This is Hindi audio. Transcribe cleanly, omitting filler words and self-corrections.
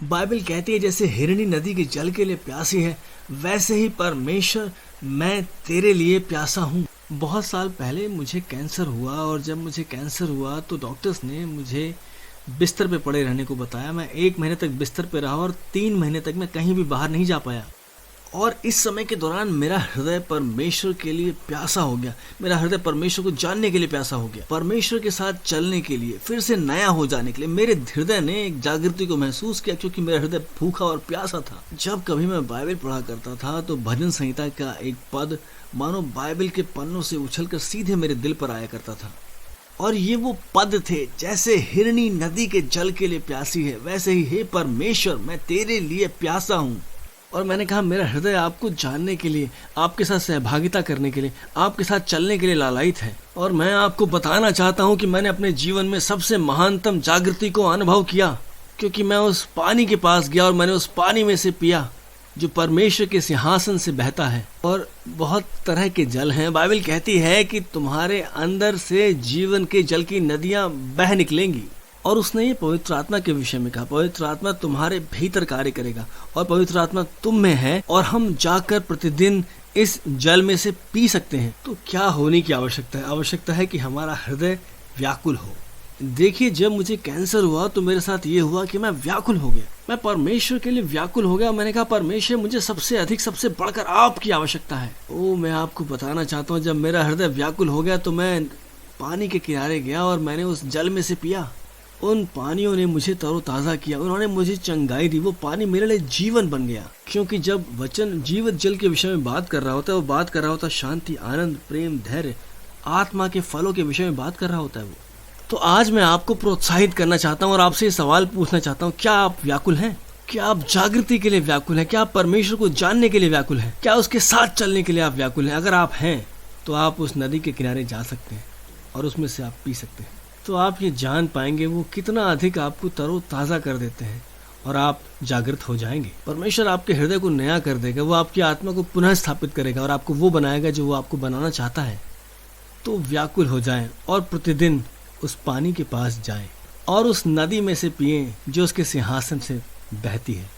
बाइबल कहती है जैसे हिरनी नदी के जल के लिए प्यासी है, वैसे ही परमेश्वर मैं तेरे लिए प्यासा हूँ। बहुत साल पहले मुझे कैंसर हुआ और जब मुझे कैंसर हुआ तो डॉक्टर्स ने मुझे बिस्तर पे पड़े रहने को बताया। मैं 1 महीने तक बिस्तर पे रहा और 3 महीने तक मैं कहीं भी बाहर नहीं जा पाया। और इस समय के दौरान मेरा हृदय परमेश्वर के लिए प्यासा हो गया। मेरा हृदय परमेश्वर को जानने के लिए प्यासा हो गया, परमेश्वर के साथ चलने के लिए, फिर से नया हो जाने के लिए। मेरे हृदय ने एक जागृति को महसूस किया क्योंकि मेरा हृदय भूखा और प्यासा था। जब कभी मैं बाइबल पढ़ा करता था तो भजन संहिता का एक पद मानो बाइबल के पन्नों से उछलकर सीधे मेरे दिल पर आया करता था। और ये वो पद थे, जैसे हिरनी नदी के जल के लिए प्यासी है, वैसे ही हे परमेश्वर मैं तेरे लिए प्यासा हूँ। और मैंने कहा मेरा हृदय आपको जानने के लिए, आपके साथ सहभागिता करने के लिए, आपके साथ चलने के लिए लालायित है। और मैं आपको बताना चाहता हूँ कि मैंने अपने जीवन में सबसे महानतम जागृति को अनुभव किया, क्योंकि मैं उस पानी के पास गया और मैंने उस पानी में से पिया जो परमेश्वर के सिंहासन से बहता है। और बहुत तरह के जल हैं। बाइबल कहती है कि तुम्हारे अंदर से जीवन के जल की नदियां बह निकलेंगी। और उसने ये पवित्र आत्मा के विषय में कहा, पवित्र आत्मा तुम्हारे भीतर कार्य करेगा और पवित्र आत्मा तुम में है और हम जाकर प्रतिदिन इस जल में से पी सकते हैं। तो क्या होने की आवश्यकता है? आवश्यकता है कि हमारा हृदय व्याकुल हो। देखिए, जब मुझे कैंसर हुआ तो मेरे साथ ये हुआ कि मैं व्याकुल हो गया, मैं परमेश्वर के लिए व्याकुल हो गया। मैंने कहा परमेश्वर मुझे सबसे अधिक, सबसे बढ़कर आपकी आवश्यकता है। मैं आपको बताना चाहता हूँ, जब मेरा हृदय व्याकुल हो गया तो मैं पानी के किनारे गया और मैंने उस जल में से पिया। उन पानियों ने मुझे तरोताज़ा किया, उन्होंने मुझे चंगाई दी। वो पानी मेरे लिए जीवन बन गया, क्योंकि जब वचन जीवित जल के विषय में बात कर रहा होता है, वो बात कर रहा होता है शांति, आनंद, प्रेम, धैर्य, आत्मा के फलों के विषय में बात कर रहा होता है वो। तो आज मैं आपको प्रोत्साहित करना चाहता हूँ और आपसे सवाल पूछना चाहता हूँ, क्या आप व्याकुल हैं? क्या आप जागृति के लिए व्याकुल हैं? क्या आप परमेश्वर को जानने के लिए व्याकुल हैं? क्या उसके साथ चलने के लिए आप व्याकुल हैं? अगर आप हैं तो आप उस नदी के किनारे जा सकते हैं और उसमें से आप पी सकते हैं। तो आप ये जान पाएंगे वो कितना अधिक आपको तरोताज़ा कर देते हैं और आप जागृत हो जाएंगे। परमेश्वर आपके हृदय को नया कर देगा, वो आपकी आत्मा को पुनः स्थापित करेगा और आपको वो बनाएगा जो वो आपको बनाना चाहता है। तो व्याकुल हो जाएं और प्रतिदिन उस पानी के पास जाएं और उस नदी में से पिएं जो उसके सिंहासन से बहती है।